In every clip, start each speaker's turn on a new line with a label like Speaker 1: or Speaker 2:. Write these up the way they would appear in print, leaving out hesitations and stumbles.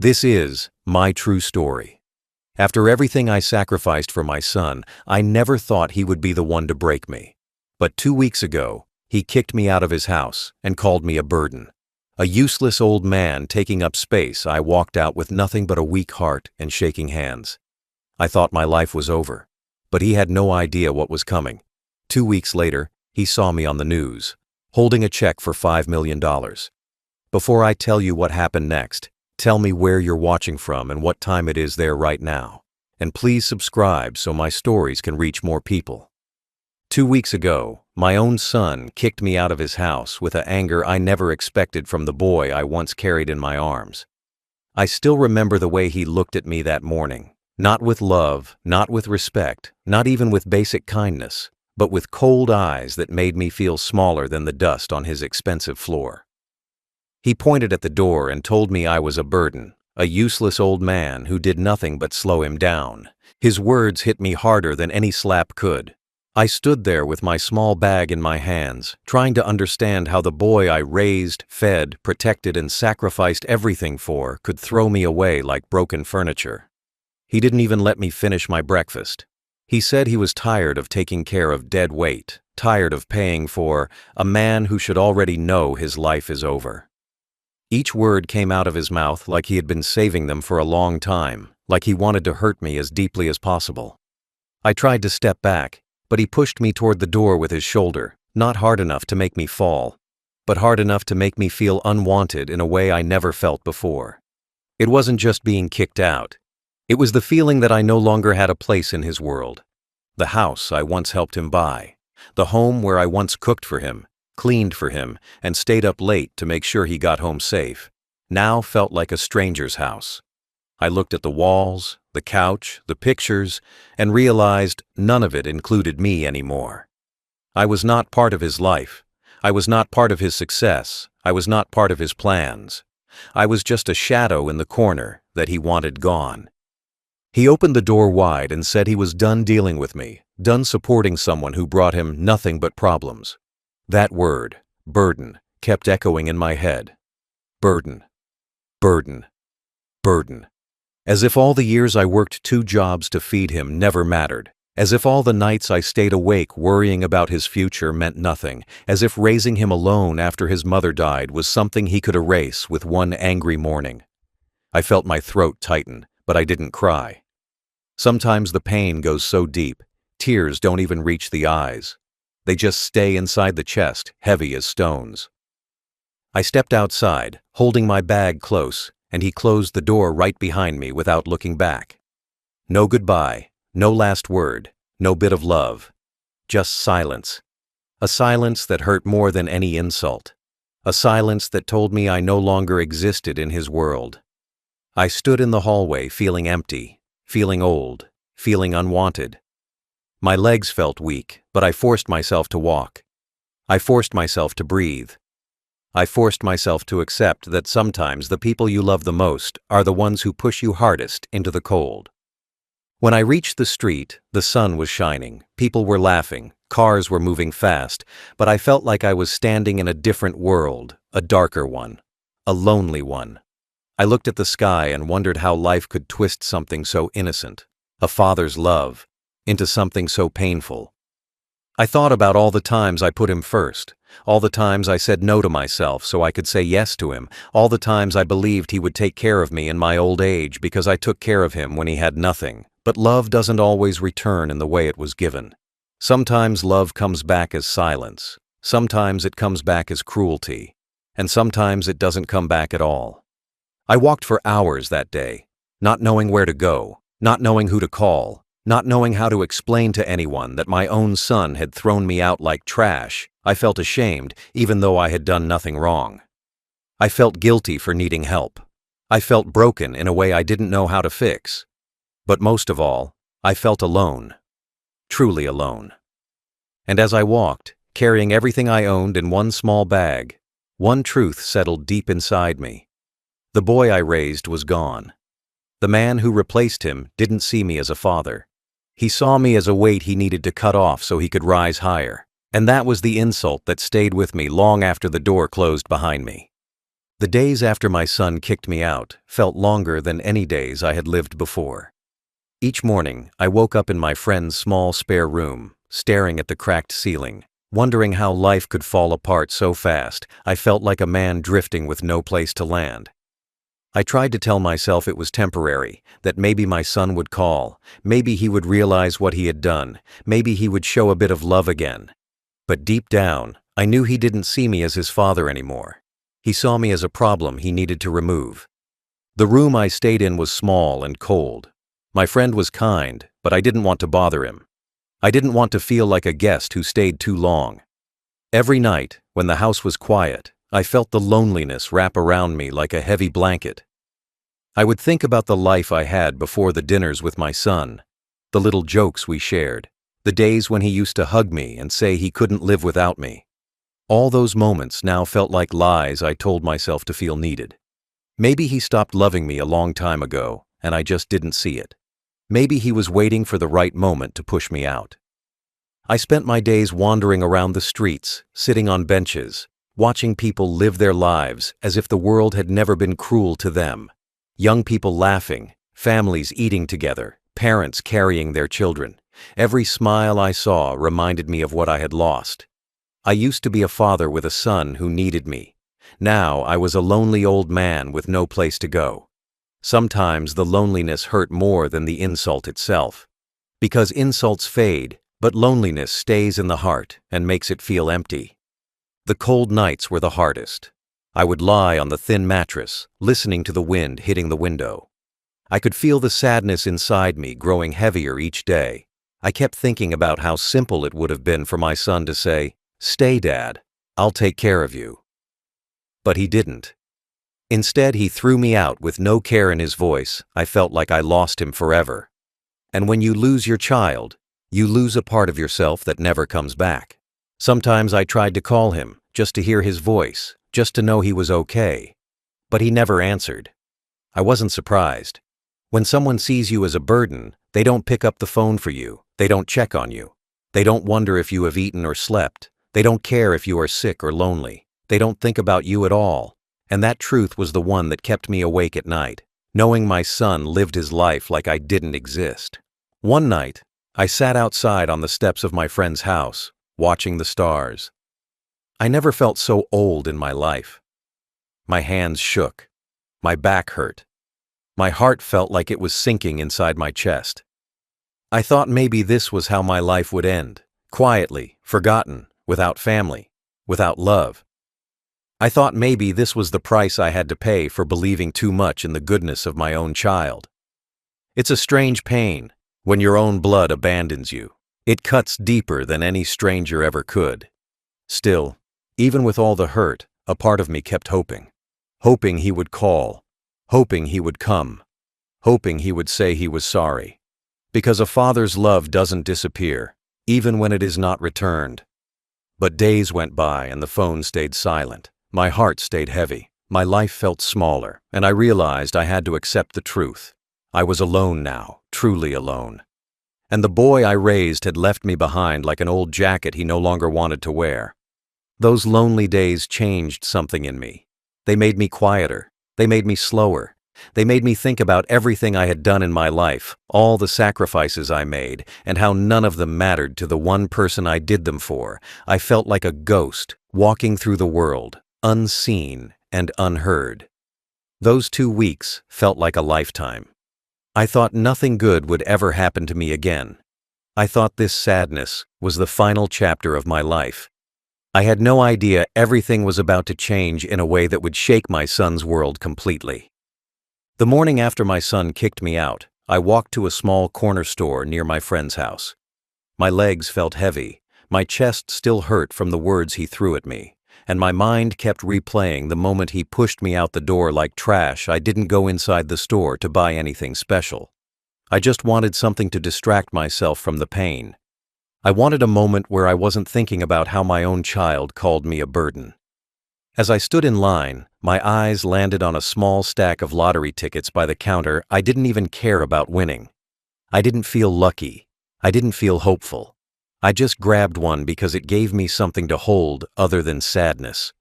Speaker 1: This is my true story. After everything I sacrificed for my son, I never thought he would be the one to break me. But 2 weeks ago, he kicked me out of his house and called me a burden. A useless old man taking up space. I walked out with nothing but a weak heart and shaking hands. I thought my life was over, but he had no idea what was coming. 2 weeks later, he saw me on the news, holding a check for $5 million. Before I tell you what happened next, tell me where you're watching from and what time it is there right now. And please subscribe so my stories can reach more people. 2 weeks ago, my own son kicked me out of his house with an anger I never expected from the boy I once carried in my arms. I still remember the way he looked at me that morning, not with love, not with respect, not even with basic kindness, but with cold eyes that made me feel smaller than the dust on his expensive floor. He pointed at the door and told me I was a burden, a useless old man who did nothing but slow him down. His words hit me harder than any slap could. I stood there with my small bag in my hands, trying to understand how the boy I raised, fed, protected, and sacrificed everything for could throw me away like broken furniture. He didn't even let me finish my breakfast. He said he was tired of taking care of dead weight, tired of paying for a man who should already know his life is over. Each word came out of his mouth like he had been saving them for a long time, like he wanted to hurt me as deeply as possible. I tried to step back, but he pushed me toward the door with his shoulder, not hard enough to make me fall, but hard enough to make me feel unwanted in a way I never felt before. It wasn't just being kicked out. It was the feeling that I no longer had a place in his world. The house I once helped him buy, the home where I once cooked for him, cleaned for him, and stayed up late to make sure he got home safe, now felt like a stranger's house. I looked at the walls, the couch, the pictures, and realized none of it included me anymore. I was not part of his life. I was not part of his success. I was not part of his plans. I was just a shadow in the corner that he wanted gone. He opened the door wide and said he was done dealing with me, done supporting someone who brought him nothing but problems. That word, burden, kept echoing in my head. Burden, burden, burden. As if all the years I worked 2 jobs to feed him never mattered. As if all the nights I stayed awake worrying about his future meant nothing. As if raising him alone after his mother died was something he could erase with one angry morning. I felt my throat tighten, but I didn't cry. Sometimes the pain goes so deep, tears don't even reach the eyes. They just stay inside the chest, heavy as stones. I stepped outside, holding my bag close, and he closed the door right behind me without looking back. No goodbye, no last word, no bit of love. Just silence. A silence that hurt more than any insult. A silence that told me I no longer existed in his world. I stood in the hallway feeling empty, feeling old, feeling unwanted. My legs felt weak, but I forced myself to walk. I forced myself to breathe. I forced myself to accept that sometimes the people you love the most are the ones who push you hardest into the cold. When I reached the street, the sun was shining, people were laughing, cars were moving fast, but I felt like I was standing in a different world, a darker one, a lonely one. I looked at the sky and wondered how life could twist something so innocent, a father's love, into something so painful. I thought about all the times I put him first, all the times I said no to myself so I could say yes to him, all the times I believed he would take care of me in my old age because I took care of him when he had nothing. But love doesn't always return in the way it was given. Sometimes love comes back as silence, sometimes it comes back as cruelty, and sometimes it doesn't come back at all. I walked for hours that day, not knowing where to go, not knowing who to call, not knowing how to explain to anyone that my own son had thrown me out like trash. I felt ashamed, even though I had done nothing wrong. I felt guilty for needing help. I felt broken in a way I didn't know how to fix. But most of all, I felt alone, truly alone. And as I walked, carrying everything I owned in one small bag, one truth settled deep inside me. The boy I raised was gone. The man who replaced him didn't see me as a father. He saw me as a weight he needed to cut off so he could rise higher. And that was the insult that stayed with me long after the door closed behind me. The days after my son kicked me out felt longer than any days I had lived before. Each morning, I woke up in my friend's small spare room, staring at the cracked ceiling, wondering how life could fall apart so fast. I felt like a man drifting with no place to land. I tried to tell myself it was temporary, that maybe my son would call, maybe he would realize what he had done, maybe he would show a bit of love again. But deep down, I knew he didn't see me as his father anymore. He saw me as a problem he needed to remove. The room I stayed in was small and cold. My friend was kind, but I didn't want to bother him. I didn't want to feel like a guest who stayed too long. Every night, when the house was quiet, I felt the loneliness wrap around me like a heavy blanket. I would think about the life I had before the dinners with my son, the little jokes we shared, the days when he used to hug me and say he couldn't live without me. All those moments now felt like lies I told myself to feel needed. Maybe he stopped loving me a long time ago, and I just didn't see it. Maybe he was waiting for the right moment to push me out. I spent my days wandering around the streets, sitting on benches, watching people live their lives as if the world had never been cruel to them. Young people laughing, families eating together, parents carrying their children. Every smile I saw reminded me of what I had lost. I used to be a father with a son who needed me. Now I was a lonely old man with no place to go. Sometimes the loneliness hurt more than the insult itself. Because insults fade, but loneliness stays in the heart and makes it feel empty. The cold nights were the hardest. I would lie on the thin mattress, listening to the wind hitting the window. I could feel the sadness inside me growing heavier each day. I kept thinking about how simple it would have been for my son to say, "Stay, Dad. I'll take care of you." But he didn't. Instead, he threw me out with no care in his voice. I felt like I lost him forever. And when you lose your child, you lose a part of yourself that never comes back. Sometimes I tried to call him, just to hear his voice, just to know he was okay. But he never answered. I wasn't surprised. When someone sees you as a burden, they don't pick up the phone for you, they don't check on you. They don't wonder if you have eaten or slept. They don't care if you are sick or lonely. They don't think about you at all. And that truth was the one that kept me awake at night, knowing my son lived his life like I didn't exist. One night, I sat outside on the steps of my friend's house, watching the stars. I never felt so old in my life. My hands shook. My back hurt. My heart felt like it was sinking inside my chest. I thought maybe this was how my life would end, quietly, forgotten, without family, without love. I thought maybe this was the price I had to pay for believing too much in the goodness of my own child. It's a strange pain when your own blood abandons you. It cuts deeper than any stranger ever could. Still, even with all the hurt, a part of me kept hoping. Hoping he would call. Hoping he would come. Hoping he would say he was sorry. Because a father's love doesn't disappear, even when it is not returned. But days went by and the phone stayed silent. My heart stayed heavy. My life felt smaller, and I realized I had to accept the truth. I was alone now, truly alone. And the boy I raised had left me behind like an old jacket he no longer wanted to wear. Those lonely days changed something in me. They made me quieter. They made me slower. They made me think about everything I had done in my life, all the sacrifices I made, and how none of them mattered to the one person I did them for. I felt like a ghost, walking through the world, unseen and unheard. Those 2 weeks felt like a lifetime. I thought nothing good would ever happen to me again. I thought this sadness was the final chapter of my life. I had no idea everything was about to change in a way that would shake my son's world completely. The morning after my son kicked me out, I walked to a small corner store near my friend's house. My legs felt heavy, my chest still hurt from the words he threw at me, and my mind kept replaying the moment he pushed me out the door like trash. I didn't go inside the store to buy anything special. I just wanted something to distract myself from the pain. I wanted a moment where I wasn't thinking about how my own child called me a burden. As I stood in line, my eyes landed on a small stack of lottery tickets by the counter. I didn't even care about winning. I didn't feel lucky. I didn't feel hopeful. I just grabbed one because it gave me something to hold other than sadness.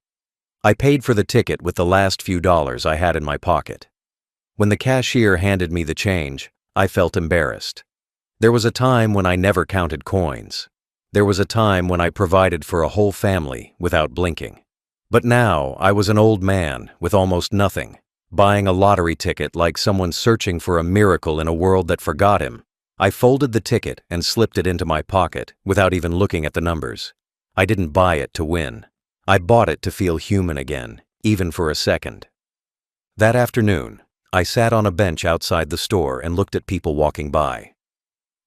Speaker 1: I paid for the ticket with the last few dollars I had in my pocket. When the cashier handed me the change, I felt embarrassed. There was a time when I never counted coins. There was a time when I provided for a whole family without blinking. But now I was an old man with almost nothing, buying a lottery ticket like someone searching for a miracle in a world that forgot him. I folded the ticket and slipped it into my pocket without even looking at the numbers. I didn't buy it to win. I bought it to feel human again, even for a second. That afternoon, I sat on a bench outside the store and looked at people walking by.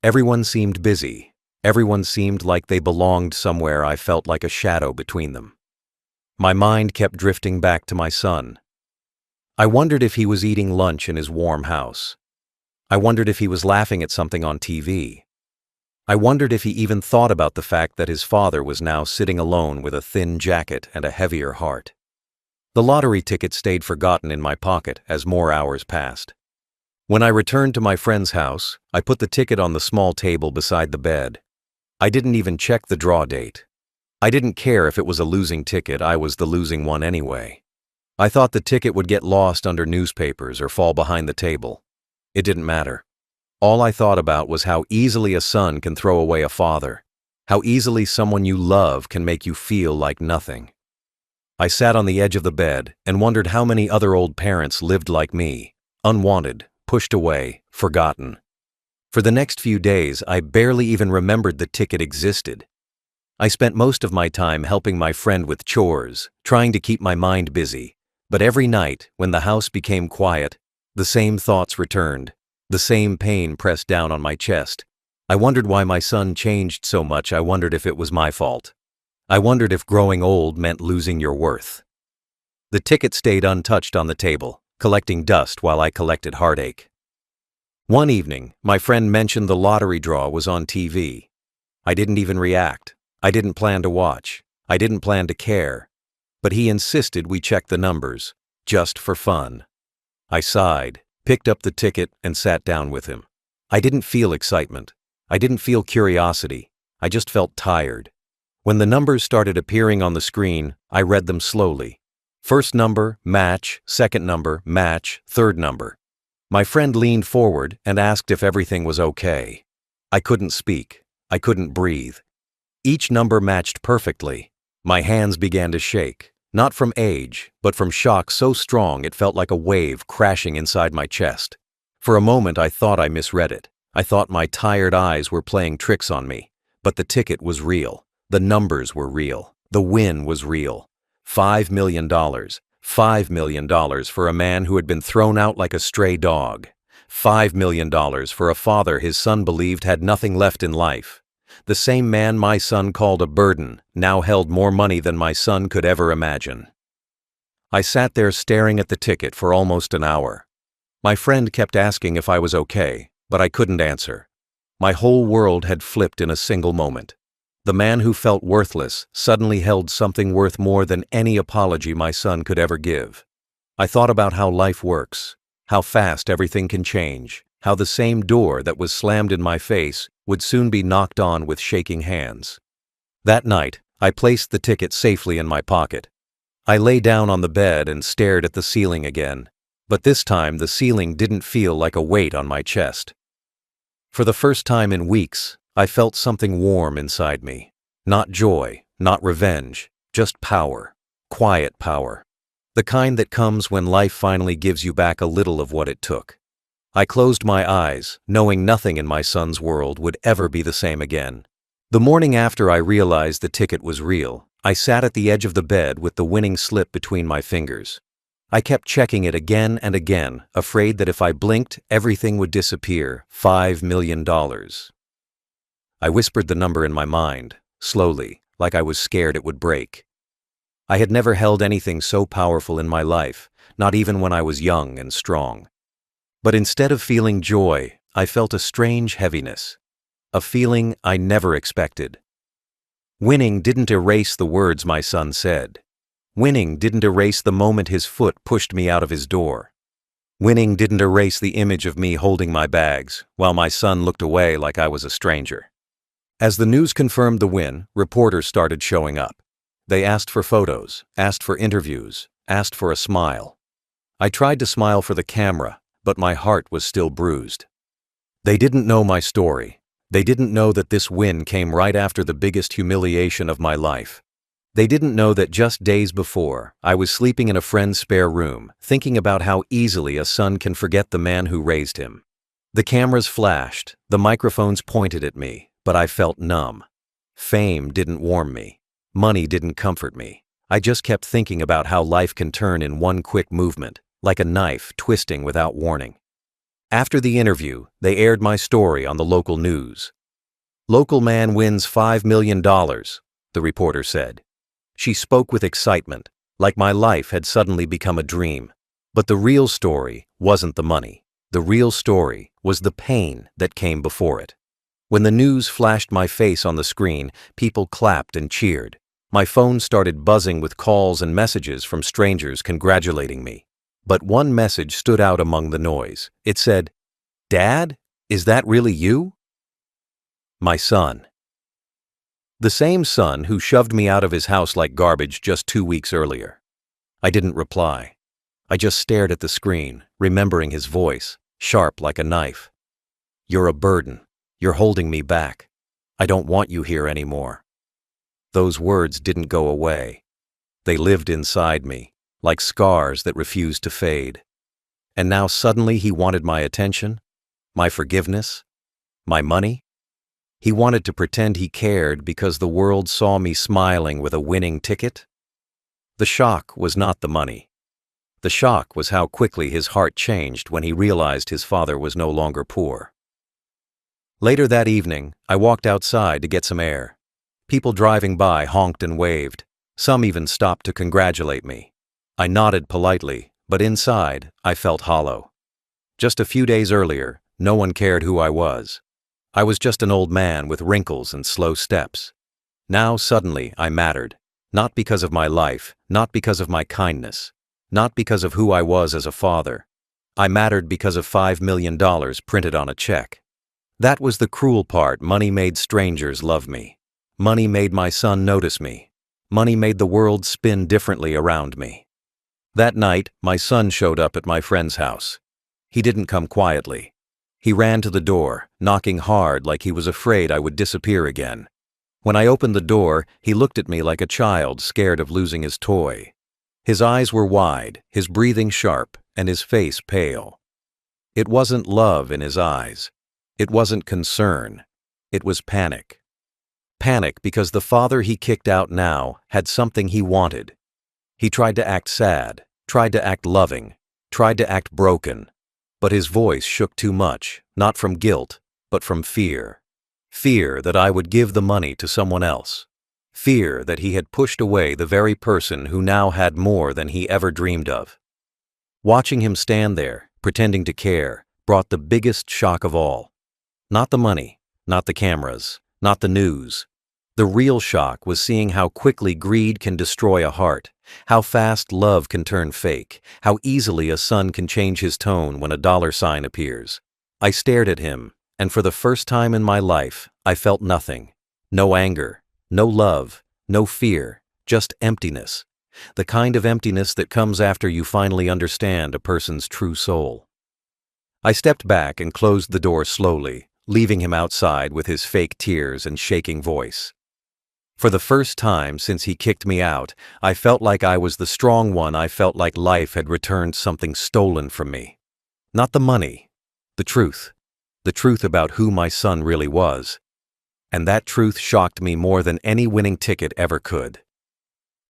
Speaker 1: Everyone seemed busy. Everyone seemed like they belonged somewhere. I felt like a shadow between them. My mind kept drifting back to my son. I wondered if he was eating lunch in his warm house. I wondered if he was laughing at something on TV. I wondered if he even thought about the fact that his father was now sitting alone with a thin jacket and a heavier heart. The lottery ticket stayed forgotten in my pocket as more hours passed. When I returned to my friend's house, I put the ticket on the small table beside the bed. I didn't even check the draw date. I didn't care if it was a losing ticket. I was the losing one anyway. I thought the ticket would get lost under newspapers or fall behind the table. It didn't matter. All I thought about was how easily a son can throw away a father, how easily someone you love can make you feel like nothing. I sat on the edge of the bed and wondered how many other old parents lived like me, unwanted, pushed away, forgotten. For the next few days, I barely even remembered the ticket existed. I spent most of my time helping my friend with chores, trying to keep my mind busy, but every night, when the house became quiet, the same thoughts returned, the same pain pressed down on my chest. I wondered why my son changed so much. I wondered if it was my fault. I wondered if growing old meant losing your worth. The ticket stayed untouched on the table, collecting dust while I collected heartache. One evening, my friend mentioned the lottery draw was on TV. I didn't even react. I didn't plan to watch. I didn't plan to care. But he insisted we check the numbers, just for fun. I sighed, picked up the ticket, and sat down with him. I didn't feel excitement. I didn't feel curiosity. I just felt tired. When the numbers started appearing on the screen, I read them slowly. First number, match. Second number, match. Third number. My friend leaned forward and asked if everything was okay. I couldn't speak. I couldn't breathe. Each number matched perfectly. My hands began to shake, not from age, but from shock so strong it felt like a wave crashing inside my chest. For a moment I thought I misread it. I thought my tired eyes were playing tricks on me. But the ticket was real. The numbers were real. The win was real. $5 million. $5 million for a man who had been thrown out like a stray dog. $5 million for a father his son believed had nothing left in life. The same man my son called a burden now held more money than my son could ever imagine. I sat there staring at the ticket for almost an hour. My friend kept asking if I was okay, but I couldn't answer. My whole world had flipped in a single moment. The man who felt worthless suddenly held something worth more than any apology my son could ever give. I thought about how life works, how fast everything can change, how the same door that was slammed in my face would soon be knocked on with shaking hands. That night, I placed the ticket safely in my pocket. I lay down on the bed and stared at the ceiling again, but this time the ceiling didn't feel like a weight on my chest. For the first time in weeks, I felt something warm inside me. Not joy, not revenge, just power. Quiet power. The kind that comes when life finally gives you back a little of what it took. I closed my eyes, knowing nothing in my son's world would ever be the same again. The morning after I realized the ticket was real, I sat at the edge of the bed with the winning slip between my fingers. I kept checking it again and again, afraid that if I blinked, everything would disappear. $5 million. I whispered the number in my mind, slowly, like I was scared it would break. I had never held anything so powerful in my life, not even when I was young and strong. But instead of feeling joy, I felt a strange heaviness, a feeling I never expected. Winning didn't erase the words my son said. Winning didn't erase the moment his foot pushed me out of his door. Winning didn't erase the image of me holding my bags, while my son looked away like I was a stranger. As the news confirmed the win, reporters started showing up. They asked for photos, asked for interviews, asked for a smile. I tried to smile for the camera, but my heart was still bruised. They didn't know my story. They didn't know that this win came right after the biggest humiliation of my life. They didn't know that just days before, I was sleeping in a friend's spare room, thinking about how easily a son can forget the man who raised him. The cameras flashed, the microphones pointed at me, but I felt numb. Fame didn't warm me. Money didn't comfort me. I just kept thinking about how life can turn in one quick movement, like a knife twisting without warning. After the interview, they aired my story on the local news. "Local man wins $5 million, the reporter said. She spoke with excitement, like my life had suddenly become a dream. But the real story wasn't the money. The real story was the pain that came before it. When the news flashed my face on the screen, people clapped and cheered. My phone started buzzing with calls and messages from strangers congratulating me. But one message stood out among the noise. It said, "Dad, is that really you?" My son. The same son who shoved me out of his house like garbage just 2 weeks earlier. I didn't reply. I just stared at the screen, remembering his voice, sharp like a knife. "You're a burden. You're holding me back. I don't want you here anymore." Those words didn't go away. They lived inside me, like scars that refused to fade. And now suddenly he wanted my attention, my forgiveness, my money. He wanted to pretend he cared because the world saw me smiling with a winning ticket. The shock was not the money. The shock was how quickly his heart changed when he realized his father was no longer poor. Later that evening, I walked outside to get some air. People driving by honked and waved. Some even stopped to congratulate me. I nodded politely, but inside, I felt hollow. Just a few days earlier, no one cared who I was. I was just an old man with wrinkles and slow steps. Now suddenly I mattered, not because of my life, not because of my kindness, not because of who I was as a father. I mattered because of $5 million printed on a check. That was the cruel part. Money made strangers love me. Money made my son notice me. Money made the world spin differently around me. That night, my son showed up at my friend's house. He didn't come quietly. He ran to the door, knocking hard like he was afraid I would disappear again. When I opened the door, he looked at me like a child scared of losing his toy. His eyes were wide, his breathing sharp, and his face pale. It wasn't love in his eyes. It wasn't concern. It was panic. Panic because the father he kicked out now had something he wanted. He tried to act sad, tried to act loving, tried to act broken. But his voice shook too much, not from guilt, but from fear. Fear that I would give the money to someone else. Fear that he had pushed away the very person who now had more than he ever dreamed of. Watching him stand there, pretending to care, brought the biggest shock of all. Not the money, not the cameras, not the news. The real shock was seeing how quickly greed can destroy a heart, how fast love can turn fake, how easily a son can change his tone when a dollar sign appears. I stared at him, and for the first time in my life, I felt nothing. No anger, no love, no fear, just emptiness. The kind of emptiness that comes after you finally understand a person's true soul. I stepped back and closed the door slowly, leaving him outside with his fake tears and shaking voice. For the first time since he kicked me out, I felt like I was the strong one. I felt like life had returned something stolen from me. Not the money, the truth about who my son really was. And that truth shocked me more than any winning ticket ever could.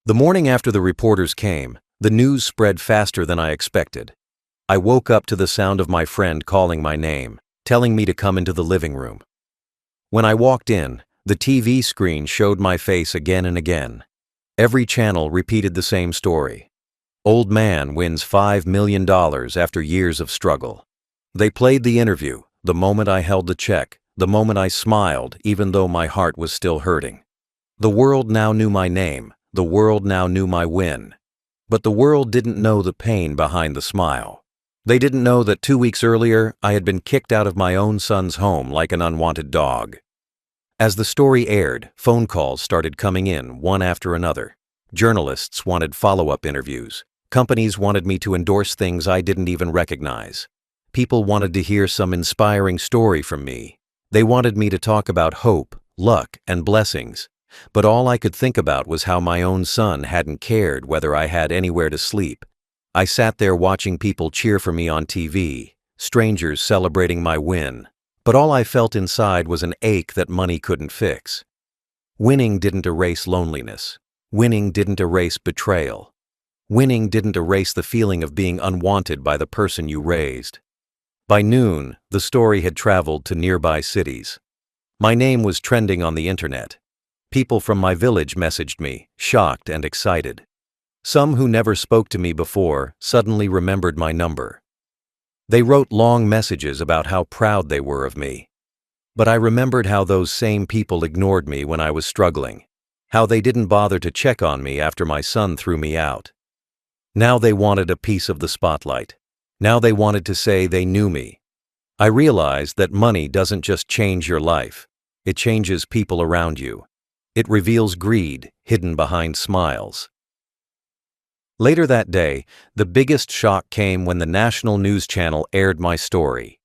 Speaker 1: The morning after the reporters came, the news spread faster than I expected. I woke up to the sound of my friend calling my name, telling me to come into the living room. When I walked in, the TV screen showed my face again and again. Every channel repeated the same story. Old man wins $5 million after years of struggle. They played the interview, the moment I held the check, the moment I smiled even though my heart was still hurting. The world now knew my name, the world now knew my win. But the world didn't know the pain behind the smile. They didn't know that 2 weeks earlier I had been kicked out of my own son's home like an unwanted dog. As the story aired, phone calls started coming in, one after another. Journalists wanted follow-up interviews. Companies wanted me to endorse things I didn't even recognize. People wanted to hear some inspiring story from me. They wanted me to talk about hope, luck, and blessings. But all I could think about was how my own son hadn't cared whether I had anywhere to sleep. I sat there watching people cheer for me on TV, strangers celebrating my win. But all I felt inside was an ache that money couldn't fix. Winning didn't erase loneliness. Winning didn't erase betrayal. Winning didn't erase the feeling of being unwanted by the person you raised. By noon, the story had traveled to nearby cities. My name was trending on the internet. People from my village messaged me, shocked and excited. Some who never spoke to me before suddenly remembered my number. They wrote long messages about how proud they were of me. But I remembered how those same people ignored me when I was struggling, how they didn't bother to check on me after my son threw me out. Now they wanted a piece of the spotlight. Now they wanted to say they knew me. I realized that money doesn't just change your life, it changes people around you. It reveals greed hidden behind smiles. Later that day, the biggest shock came when the national news channel aired my story.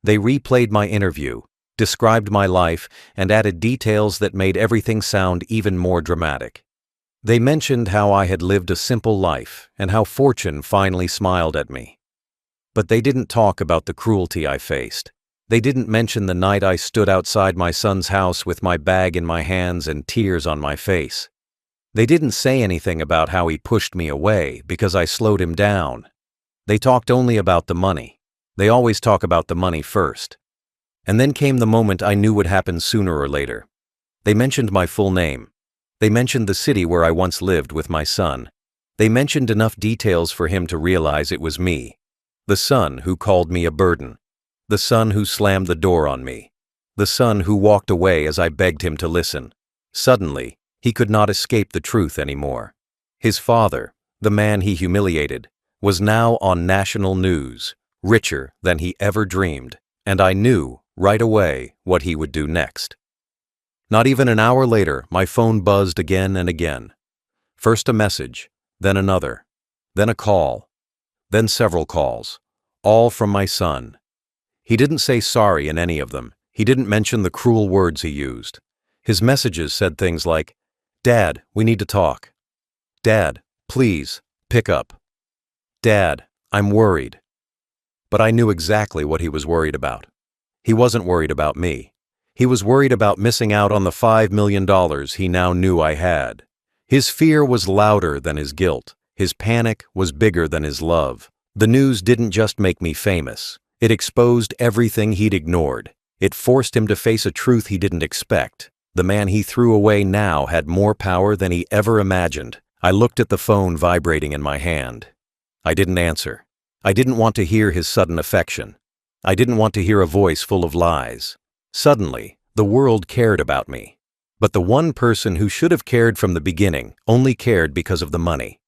Speaker 1: They replayed my interview, described my life, and added details that made everything sound even more dramatic. They mentioned how I had lived a simple life and how fortune finally smiled at me. But they didn't talk about the cruelty I faced. They didn't mention the night I stood outside my son's house with my bag in my hands and tears on my face. They didn't say anything about how he pushed me away because I slowed him down. They talked only about the money. They always talk about the money first. And then came the moment I knew would happen sooner or later. They mentioned my full name. They mentioned the city where I once lived with my son. They mentioned enough details for him to realize it was me. The son who called me a burden. The son who slammed the door on me. The son who walked away as I begged him to listen. Suddenly, he could not escape the truth anymore. His father, the man he humiliated, was now on national news, richer than he ever dreamed, and I knew, right away, what he would do next. Not even an hour later, my phone buzzed again and again. First a message, then another, then a call, then several calls, all from my son. He didn't say sorry in any of them. He didn't mention the cruel words he used. His messages said things like, "Dad, we need to talk. Dad, please, pick up. Dad, I'm worried." But I knew exactly what he was worried about. He wasn't worried about me. He was worried about missing out on the $5 million he now knew I had. His fear was louder than his guilt. His panic was bigger than his love. The news didn't just make me famous. It exposed everything he'd ignored. It forced him to face a truth he didn't expect. The man he threw away now had more power than he ever imagined. I looked at the phone vibrating in my hand. I didn't answer. I didn't want to hear his sudden affection. I didn't want to hear a voice full of lies. Suddenly, the world cared about me. But the one person who should have cared from the beginning only cared because of the money.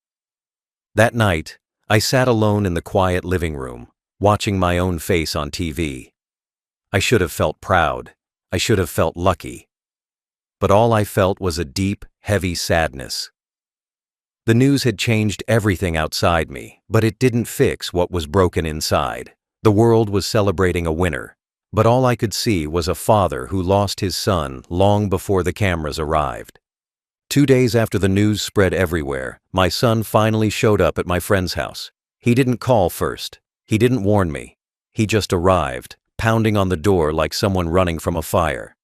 Speaker 1: That night, I sat alone in the quiet living room, watching my own face on TV. I should have felt proud. I should have felt lucky. But all I felt was a deep, heavy sadness. The news had changed everything outside me, but it didn't fix what was broken inside. The world was celebrating a winner, but all I could see was a father who lost his son long before the cameras arrived. 2 days after the news spread everywhere, my son finally showed up at my friend's house. He didn't call first. He didn't warn me. He just arrived, pounding on the door like someone running from a fire.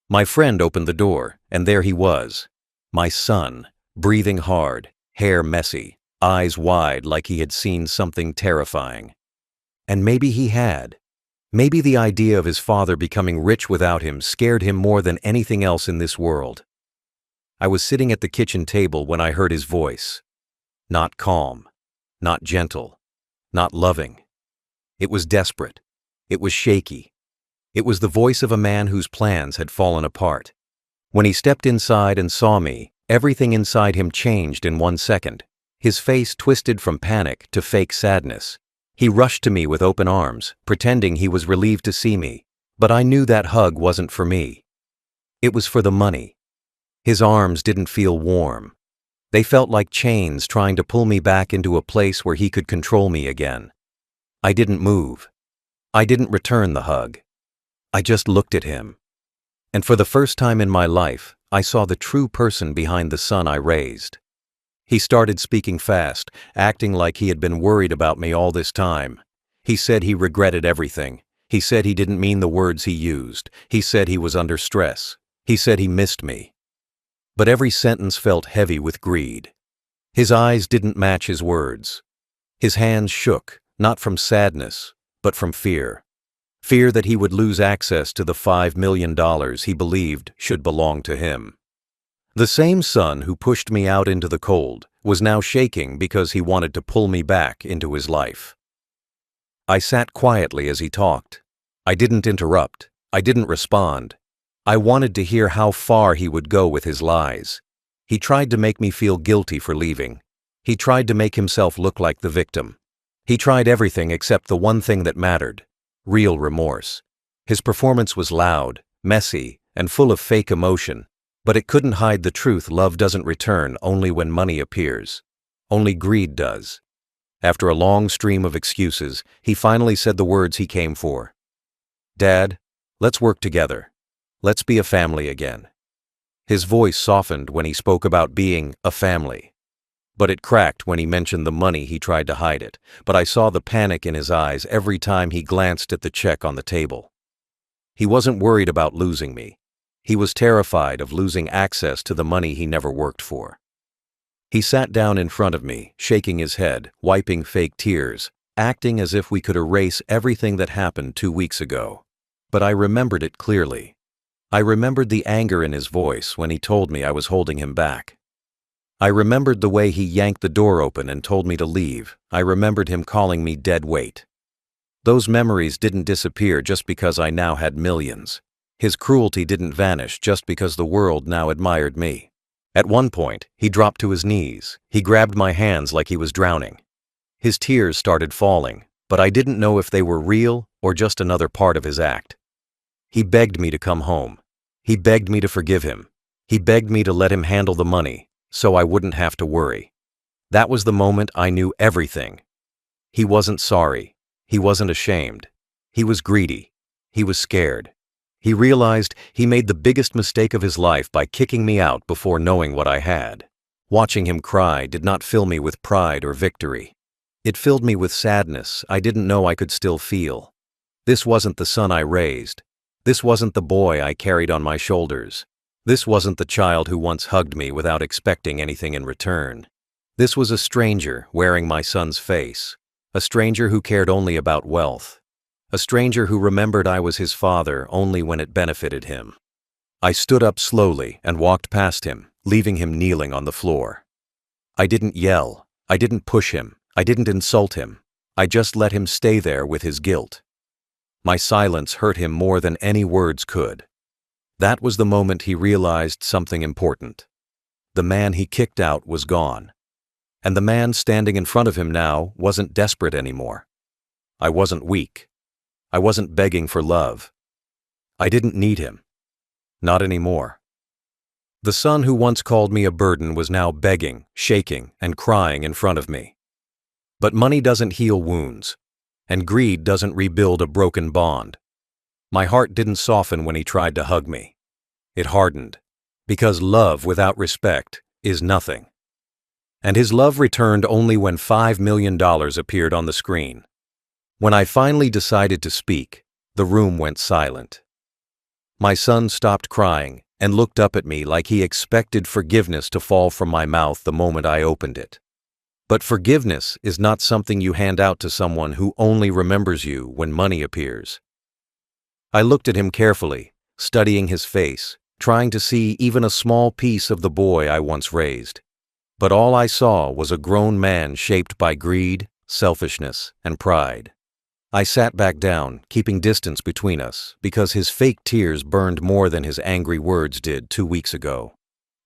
Speaker 1: My friend opened the door, and there he was. My son, breathing hard, hair messy, eyes wide like he had seen something terrifying. And maybe he had. Maybe the idea of his father becoming rich without him scared him more than anything else in this world. I was sitting at the kitchen table when I heard his voice. Not calm, not gentle, not loving. It was desperate. It was shaky. It was the voice of a man whose plans had fallen apart. When he stepped inside and saw me, everything inside him changed in 1 second. His face twisted from panic to fake sadness. He rushed to me with open arms, pretending he was relieved to see me. But I knew that hug wasn't for me. It was for the money. His arms didn't feel warm. They felt like chains trying to pull me back into a place where he could control me again. I didn't move. I didn't return the hug. I just looked at him. And for the first time in my life, I saw the true person behind the son I raised. He started speaking fast, acting like he had been worried about me all this time. He said he regretted everything. He said he didn't mean the words he used. He said he was under stress. He said he missed me. But every sentence felt heavy with greed. His eyes didn't match his words. His hands shook, not from sadness, but from fear. Fear that he would lose access to the $5 million he believed should belong to him. The same son who pushed me out into the cold was now shaking because he wanted to pull me back into his life. I sat quietly as he talked. I didn't interrupt. I didn't respond. I wanted to hear how far he would go with his lies. He tried to make me feel guilty for leaving. He tried to make himself look like the victim. He tried everything except the one thing that mattered: real remorse. His performance was loud, messy, and full of fake emotion, but it couldn't hide the truth. Love doesn't return only when money appears. Only greed does. After a long stream of excuses, he finally said the words he came for. "Dad, let's work together. Let's be a family again." His voice softened when he spoke about being a family. But it cracked when he mentioned the money. He tried to hide it, but I saw the panic in his eyes every time he glanced at the check on the table. He wasn't worried about losing me. He was terrified of losing access to the money he never worked for. He sat down in front of me, shaking his head, wiping fake tears, acting as if we could erase everything that happened 2 weeks ago. But I remembered it clearly. I remembered the anger in his voice when he told me I was holding him back. I remembered the way he yanked the door open and told me to leave. I remembered him calling me dead weight. Those memories didn't disappear just because I now had millions. His cruelty didn't vanish just because the world now admired me. At one point, he dropped to his knees. He grabbed my hands like he was drowning. His tears started falling, but I didn't know if they were real or just another part of his act. He begged me to come home. He begged me to forgive him. He begged me to let him handle the money, so I wouldn't have to worry. That was the moment I knew everything. He wasn't sorry. He wasn't ashamed. He was greedy. He was scared. He realized he made the biggest mistake of his life by kicking me out before knowing what I had. Watching him cry did not fill me with pride or victory. It filled me with sadness I didn't know I could still feel. This wasn't the son I raised. This wasn't the boy I carried on my shoulders. This wasn't the child who once hugged me without expecting anything in return. This was a stranger wearing my son's face, a stranger who cared only about wealth, a stranger who remembered I was his father only when it benefited him. I stood up slowly and walked past him, leaving him kneeling on the floor. I didn't yell. I didn't push him. I didn't insult him. I just let him stay there with his guilt. My silence hurt him more than any words could. That was the moment he realized something important. The man he kicked out was gone. And the man standing in front of him now wasn't desperate anymore. I wasn't weak. I wasn't begging for love. I didn't need him. Not anymore. The son who once called me a burden was now begging, shaking, and crying in front of me. But money doesn't heal wounds, and greed doesn't rebuild a broken bond. My heart didn't soften when he tried to hug me. It hardened, because love without respect is nothing. And his love returned only when $5 million appeared on the screen. When I finally decided to speak, the room went silent. My son stopped crying and looked up at me like he expected forgiveness to fall from my mouth the moment I opened it. But forgiveness is not something you hand out to someone who only remembers you when money appears. I looked at him carefully, studying his face, trying to see even a small piece of the boy I once raised. But all I saw was a grown man shaped by greed, selfishness, and pride. I sat back down, keeping distance between us, because his fake tears burned more than his angry words did 2 weeks ago.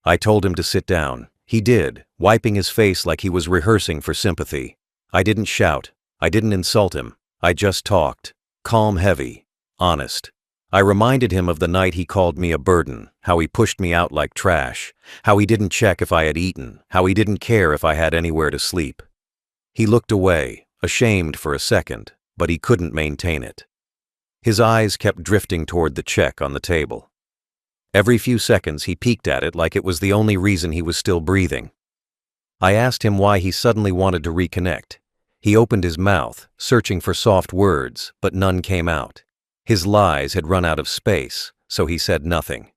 Speaker 1: I told him to sit down. He did, wiping his face like he was rehearsing for sympathy. I didn't shout. I didn't insult him. I just talked. Calm, heavy, honest. I reminded him of the night he called me a burden, how he pushed me out like trash, how he didn't check if I had eaten, how he didn't care if I had anywhere to sleep. He looked away, ashamed for a second, but he couldn't maintain it. His eyes kept drifting toward the check on the table. Every few seconds he peeked at it like it was the only reason he was still breathing. I asked him why he suddenly wanted to reconnect. He opened his mouth, searching for soft words, but none came out. His lies had run out of space, so he said nothing.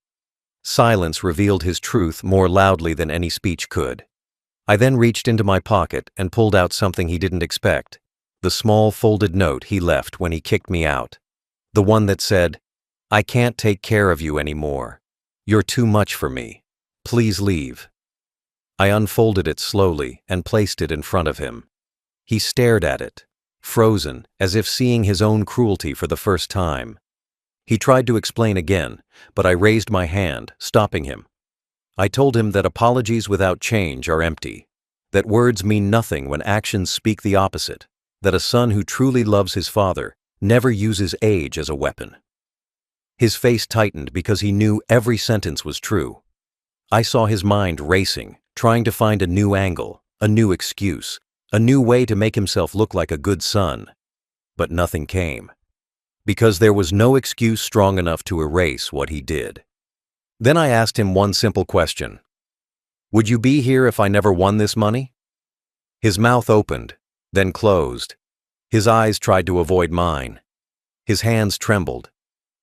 Speaker 1: Silence revealed his truth more loudly than any speech could. I then reached into my pocket and pulled out something he didn't expect, the small folded note he left when he kicked me out. The one that said, "I can't take care of you anymore. You're too much for me. Please leave." I unfolded it slowly and placed it in front of him. He stared at it, frozen, as if seeing his own cruelty for the first time. He tried to explain again, but I raised my hand, stopping him. I told him that apologies without change are empty, that words mean nothing when actions speak the opposite, that a son who truly loves his father never uses age as a weapon. His face tightened because he knew every sentence was true. I saw his mind racing, trying to find a new angle, a new excuse, a new way to make himself look like a good son. But nothing came, because there was no excuse strong enough to erase what he did. Then I asked him one simple question. Would you be here if I never won this money? His mouth opened, then closed. His eyes tried to avoid mine. His hands trembled,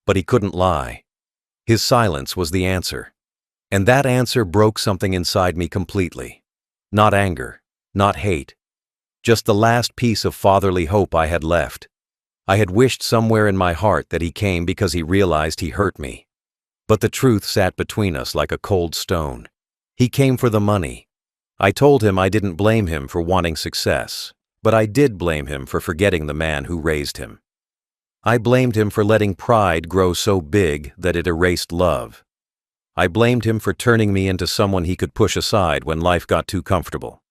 Speaker 1: but he couldn't lie. His silence was the answer. And that answer broke something inside me completely. Not anger, not hate, just the last piece of fatherly hope I had left. I had wished somewhere in my heart that he came because he realized he hurt me. But the truth sat between us like a cold stone. He came for the money. I told him I didn't blame him for wanting success, but I did blame him for forgetting the man who raised him. I blamed him for letting pride grow so big that it erased love. I blamed him for turning me into someone he could push aside when life got too comfortable.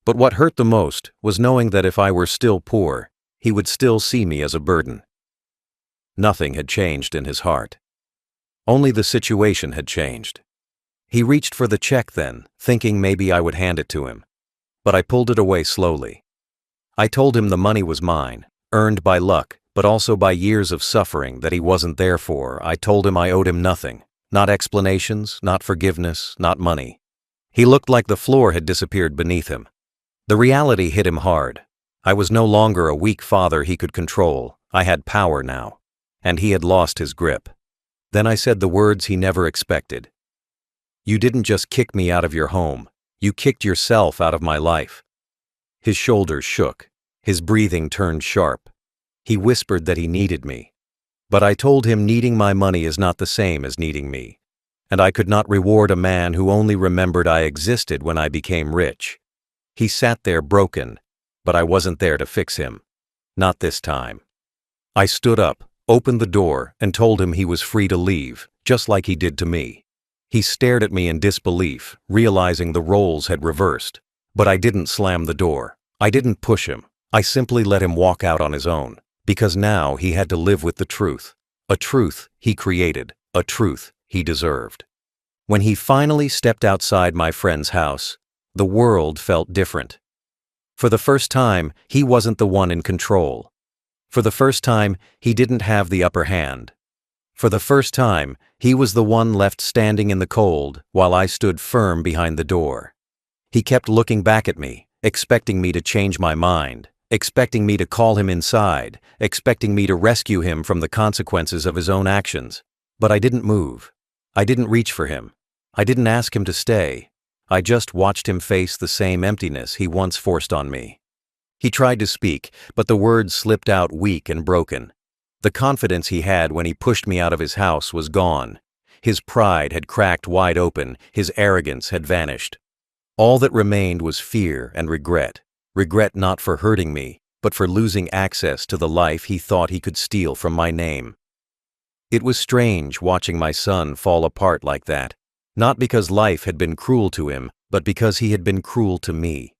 Speaker 1: But what hurt the most was knowing that if I were still poor, he would still see me as a burden. Nothing had changed in his heart. Only the situation had changed. He reached for the check then, thinking maybe I would hand it to him. But I pulled it away slowly. I told him the money was mine, earned by luck, but also by years of suffering that he wasn't there for. I told him I owed him nothing. Not explanations, not forgiveness, not money. He looked like the floor had disappeared beneath him. The reality hit him hard. I was no longer a weak father he could control. I had power now, and he had lost his grip. Then I said the words he never expected. You didn't just kick me out of your home. You kicked yourself out of my life. His shoulders shook. His breathing turned sharp. He whispered that he needed me. But I told him needing my money is not the same as needing me, and I could not reward a man who only remembered I existed when I became rich. He sat there broken, but I wasn't there to fix him. Not this time. I stood up, opened the door, and told him he was free to leave, just like he did to me. He stared at me in disbelief, realizing the roles had reversed. But I didn't slam the door. I didn't push him. I simply let him walk out on his own. Because now he had to live with the truth, a truth he created, a truth he deserved. When he finally stepped outside my friend's house, the world felt different. For the first time, he wasn't the one in control. For the first time, he didn't have the upper hand. For the first time, he was the one left standing in the cold while I stood firm behind the door. He kept looking back at me, expecting me to change my mind. Expecting me to call him inside, expecting me to rescue him from the consequences of his own actions. But I didn't move. I didn't reach for him. I didn't ask him to stay. I just watched him face the same emptiness he once forced on me. He tried to speak, but the words slipped out weak and broken. The confidence he had when he pushed me out of his house was gone. His pride had cracked wide open, his arrogance had vanished. All that remained was fear and regret. Regret not for hurting me, but for losing access to the life he thought he could steal from my name. It was strange watching my son fall apart like that, not because life had been cruel to him, but because he had been cruel to me.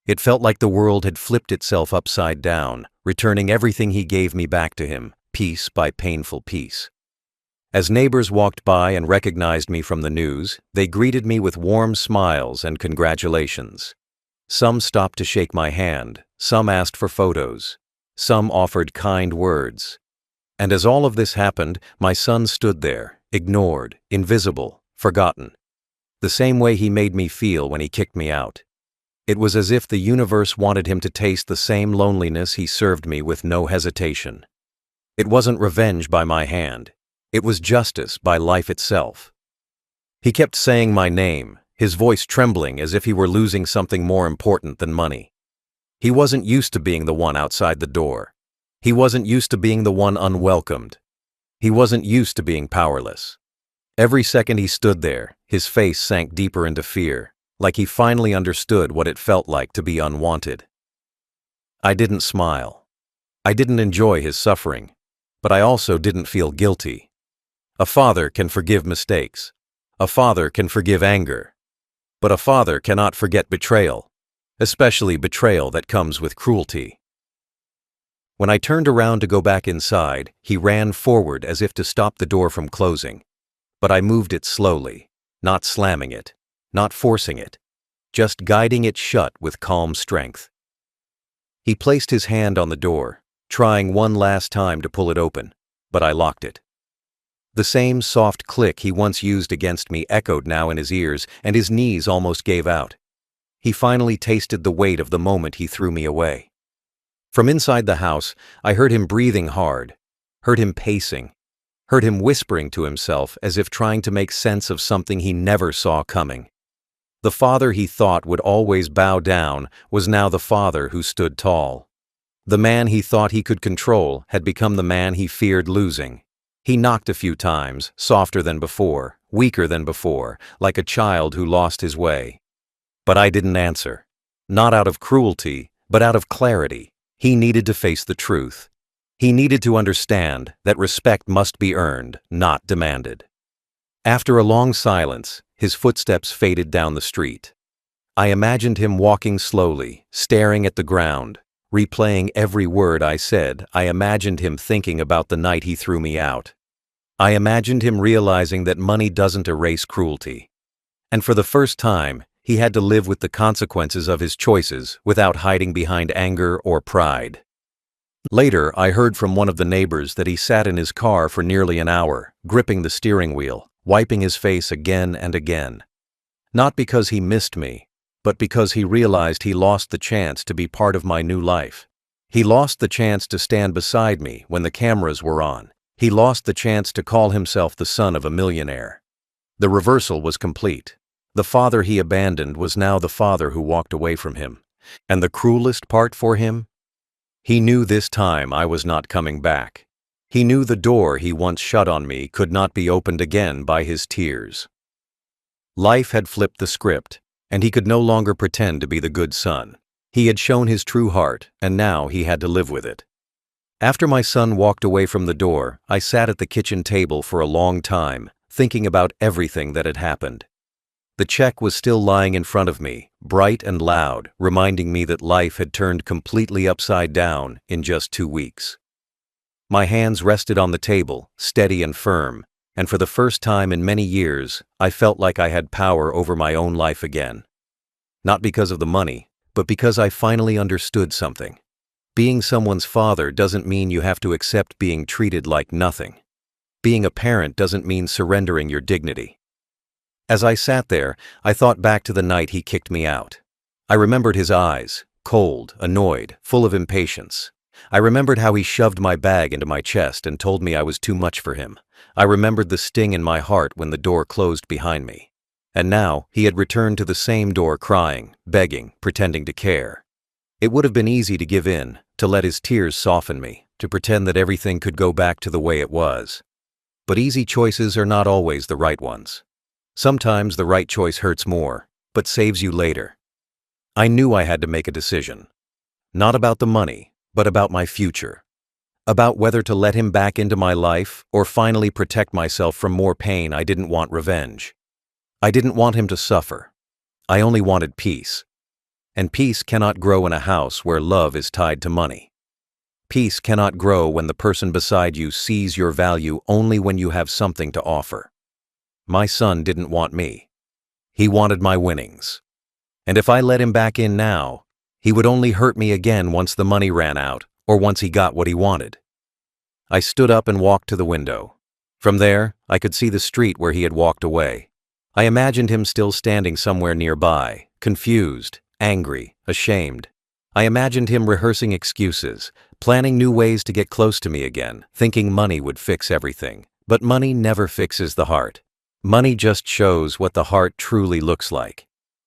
Speaker 1: It felt like the world had flipped itself upside down, returning everything he gave me back to him, piece by painful piece. As neighbors walked by and recognized me from the news, they greeted me with warm smiles and congratulations. Some stopped to shake my hand, some asked for photos, some offered kind words. And as all of this happened, my son stood there, ignored, invisible, forgotten. The same way he made me feel when he kicked me out. It was as if the universe wanted him to taste the same loneliness he served me with no hesitation. It wasn't revenge by my hand. It was justice by life itself. He kept saying my name, his voice trembling as if he were losing something more important than money. He wasn't used to being the one outside the door. He wasn't used to being the one unwelcomed. He wasn't used to being powerless. Every second he stood there, his face sank deeper into fear, like he finally understood what it felt like to be unwanted. I didn't smile. I didn't enjoy his suffering, but I also didn't feel guilty. A father can forgive mistakes. A father can forgive anger. But a father cannot forget betrayal, especially betrayal that comes with cruelty. When I turned around to go back inside, he ran forward as if to stop the door from closing. But I moved it slowly, not slamming it, not forcing it, just guiding it shut with calm strength. He placed his hand on the door, trying one last time to pull it open, but I locked it. The same soft click he once used against me echoed now in his ears, and his knees almost gave out. He finally tasted the weight of the moment he threw me away. From inside the house, I heard him breathing hard, heard him pacing, heard him whispering to himself as if trying to make sense of something he never saw coming. The father he thought would always bow down was now the father who stood tall. The man he thought he could control had become the man he feared losing. He knocked a few times, softer than before, weaker than before, like a child who lost his way. But I didn't answer. Not out of cruelty, but out of clarity. He needed to face the truth. He needed to understand that respect must be earned, not demanded. After a long silence, his footsteps faded down the street. I imagined him walking slowly, staring at the ground, replaying every word I said. I imagined him thinking about the night he threw me out. I imagined him realizing that money doesn't erase cruelty. And for the first time, he had to live with the consequences of his choices without hiding behind anger or pride. Later, I heard from one of the neighbors that he sat in his car for nearly an hour, gripping the steering wheel, wiping his face again and again. Not because he missed me, but because he realized he lost the chance to be part of my new life. He lost the chance to stand beside me when the cameras were on. He lost the chance to call himself the son of a millionaire. The reversal was complete. The father he abandoned was now the father who walked away from him. And the cruelest part for him? He knew this time I was not coming back. He knew the door he once shut on me could not be opened again by his tears. Life had flipped the script, and he could no longer pretend to be the good son. He had shown his true heart, and now he had to live with it. After my son walked away from the door, I sat at the kitchen table for a long time, thinking about everything that had happened. The check was still lying in front of me, bright and loud, reminding me that life had turned completely upside down in just 2 weeks. My hands rested on the table, steady and firm, and for the first time in many years, I felt like I had power over my own life again. Not because of the money, but because I finally understood something. Being someone's father doesn't mean you have to accept being treated like nothing. Being a parent doesn't mean surrendering your dignity. As I sat there, I thought back to the night he kicked me out. I remembered his eyes, cold, annoyed, full of impatience. I remembered how he shoved my bag into my chest and told me I was too much for him. I remembered the sting in my heart when the door closed behind me. And now, he had returned to the same door crying, begging, pretending to care. It would have been easy to give in, to let his tears soften me, to pretend that everything could go back to the way it was. But easy choices are not always the right ones. Sometimes the right choice hurts more, but saves you later. I knew I had to make a decision. Not about the money, but about my future. About whether to let him back into my life or finally protect myself from more pain. I didn't want revenge. I didn't want him to suffer. I only wanted peace. And peace cannot grow in a house where love is tied to money. Peace cannot grow when the person beside you sees your value only when you have something to offer. My son didn't want me. He wanted my winnings. And if I let him back in now, he would only hurt me again once the money ran out or once he got what he wanted. I stood up and walked to the window. From there, I could see the street where he had walked away. I imagined him still standing somewhere nearby, confused, angry, ashamed. I imagined him rehearsing excuses, planning new ways to get close to me again, thinking money would fix everything. But money never fixes the heart. Money just shows what the heart truly looks like.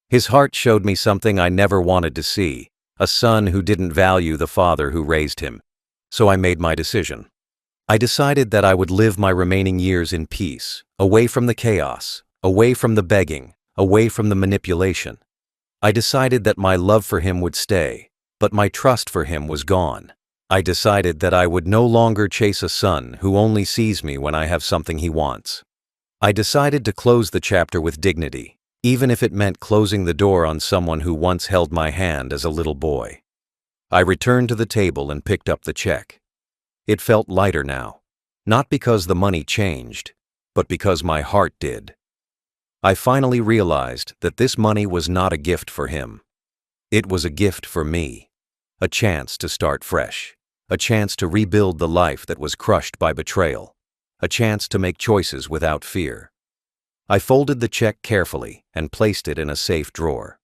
Speaker 1: His heart showed me something I never wanted to see, a son who didn't value the father who raised him. So I made my decision. I decided that I would live my remaining years in peace, away from the chaos, away from the begging, away from the manipulation. I decided that my love for him would stay, but my trust for him was gone. I decided that I would no longer chase a son who only sees me when I have something he wants. I decided to close the chapter with dignity, even if it meant closing the door on someone who once held my hand as a little boy. I returned to the table and picked up the check. It felt lighter now, not because the money changed, but because my heart did. I finally realized that this money was not a gift for him. It was a gift for me, a chance to start fresh, a chance to rebuild the life that was crushed by betrayal, a chance to make choices without fear. I folded the check carefully and placed it in a safe drawer.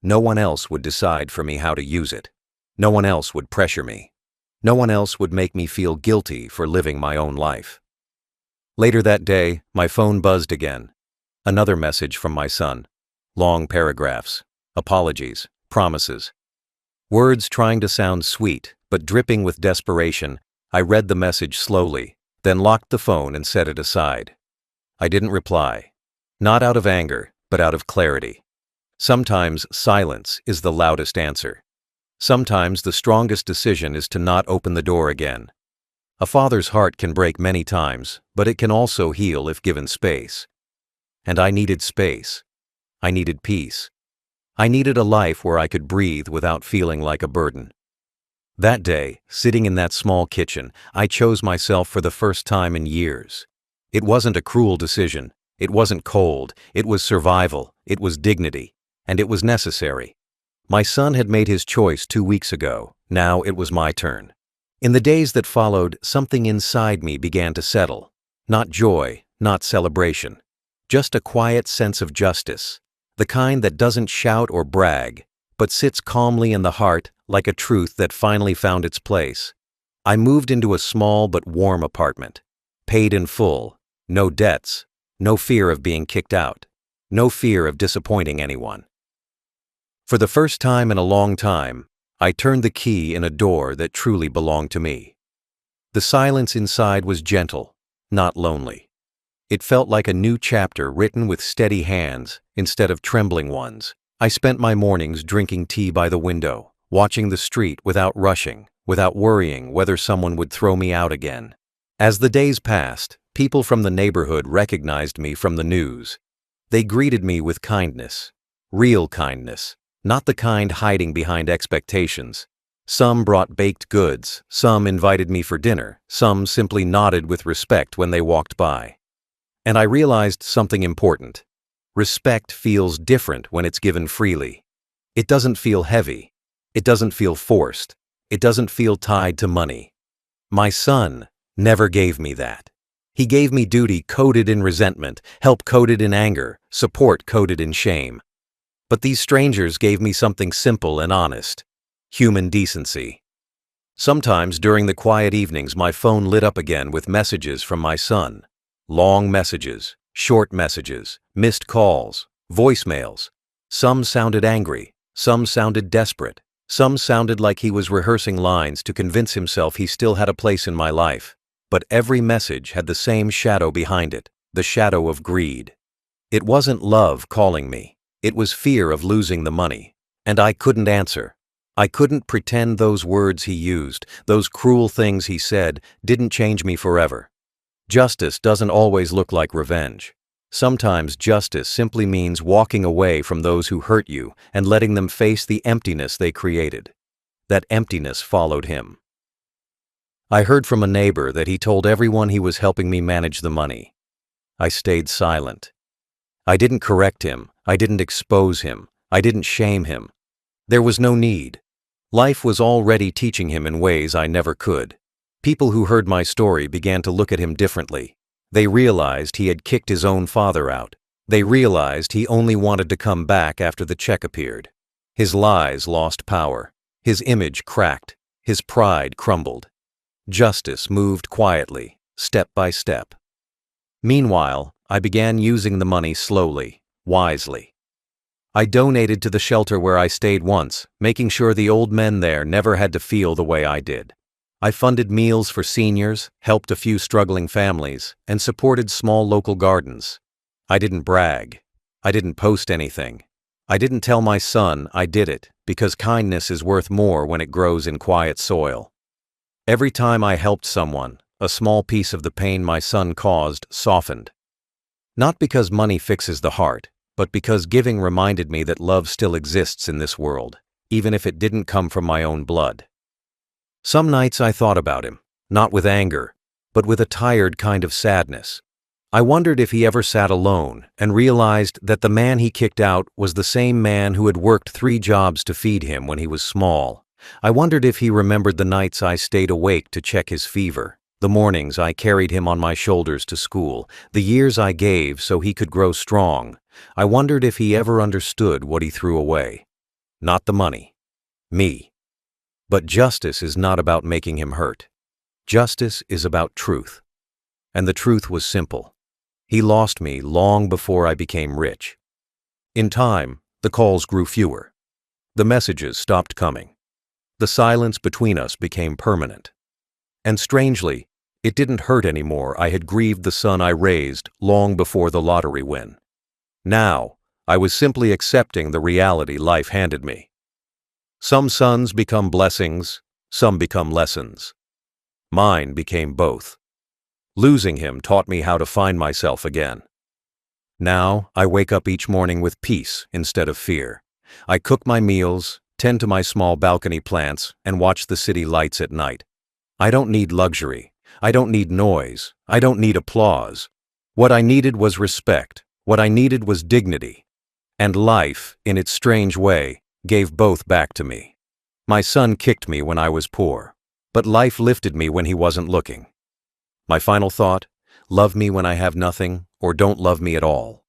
Speaker 1: No one else would decide for me how to use it. No one else would pressure me. No one else would make me feel guilty for living my own life. Later that day, my phone buzzed again. Another message from my son. Long paragraphs, apologies, promises. Words trying to sound sweet, but dripping with desperation. I read the message slowly, then locked the phone and set it aside. I didn't reply. Not out of anger, but out of clarity. Sometimes silence is the loudest answer. Sometimes the strongest decision is to not open the door again. A father's heart can break many times, but it can also heal if given space. And I needed space. I needed peace. I needed a life where I could breathe without feeling like a burden. That day, sitting in that small kitchen, I chose myself for the first time in years. It wasn't a cruel decision. It wasn't cold. It was survival. It was dignity. And it was necessary. My son had made his choice 2 weeks ago. Now it was my turn. In the days that followed, something inside me began to settle. Not joy, not celebration. Just a quiet sense of justice. The kind that doesn't shout or brag, but sits calmly in the heart like a truth that finally found its place. I moved into a small but warm apartment. Paid in full. No debts. No fear of being kicked out. No fear of disappointing anyone. For the first time in a long time, I turned the key in a door that truly belonged to me. The silence inside was gentle, not lonely. It felt like a new chapter written with steady hands instead of trembling ones. I spent my mornings drinking tea by the window, watching the street without rushing, without worrying whether someone would throw me out again. As the days passed, people from the neighborhood recognized me from the news. They greeted me with kindness, real kindness. Not the kind hiding behind expectations. Some brought baked goods, some invited me for dinner, some simply nodded with respect when they walked by. And I realized something important. Respect feels different when it's given freely. It doesn't feel heavy. It doesn't feel forced. It doesn't feel tied to money. My son never gave me that. He gave me duty coded in resentment, help coded in anger, support coded in shame. But these strangers gave me something simple and honest. Human decency. Sometimes during the quiet evenings my phone lit up again with messages from my son. Long messages, short messages, missed calls, voicemails. Some sounded angry, some sounded desperate, some sounded like he was rehearsing lines to convince himself he still had a place in my life. But every message had the same shadow behind it, the shadow of greed. It wasn't love calling me. It was fear of losing the money, and I couldn't answer. I couldn't pretend those words he used, those cruel things he said, didn't change me forever. Justice doesn't always look like revenge. Sometimes justice simply means walking away from those who hurt you and letting them face the emptiness they created. That emptiness followed him. I heard from a neighbor that he told everyone he was helping me manage the money. I stayed silent. I didn't correct him. I didn't expose him. I didn't shame him. There was no need. Life was already teaching him in ways I never could. People who heard my story began to look at him differently. They realized he had kicked his own father out. They realized he only wanted to come back after the check appeared. His lies lost power. His image cracked. His pride crumbled. Justice moved quietly, step by step. Meanwhile, I began using the money slowly, wisely. I donated to the shelter where I stayed once, making sure the old men there never had to feel the way I did. I funded meals for seniors, helped a few struggling families, and supported small local gardens. I didn't brag. I didn't post anything. I didn't tell my son I did it, because kindness is worth more when it grows in quiet soil. Every time I helped someone, a small piece of the pain my son caused softened. Not because money fixes the heart, but because giving reminded me that love still exists in this world, even if it didn't come from my own blood. Some nights I thought about him, not with anger, but with a tired kind of sadness. I wondered if he ever sat alone and realized that the man he kicked out was the same man who had worked 3 jobs to feed him when he was small. I wondered if he remembered the nights I stayed awake to check his fever, the mornings I carried him on my shoulders to school, the years I gave so he could grow strong. I wondered if he ever understood what he threw away. Not the money. Me. But justice is not about making him hurt. Justice is about truth. And the truth was simple. He lost me long before I became rich. In time, the calls grew fewer. The messages stopped coming. The silence between us became permanent. And strangely, it didn't hurt anymore. I had grieved the son I raised long before the lottery win. Now, I was simply accepting the reality life handed me. Some sons become blessings, some become lessons. Mine became both. Losing him taught me how to find myself again. Now, I wake up each morning with peace instead of fear. I cook my meals, tend to my small balcony plants, and watch the city lights at night. I don't need luxury. I don't need noise. I don't need applause. What I needed was respect. What I needed was dignity. And life, in its strange way, gave both back to me. My son kicked me when I was poor, but life lifted me when he wasn't looking. My final thought: love me when I have nothing, or don't love me at all.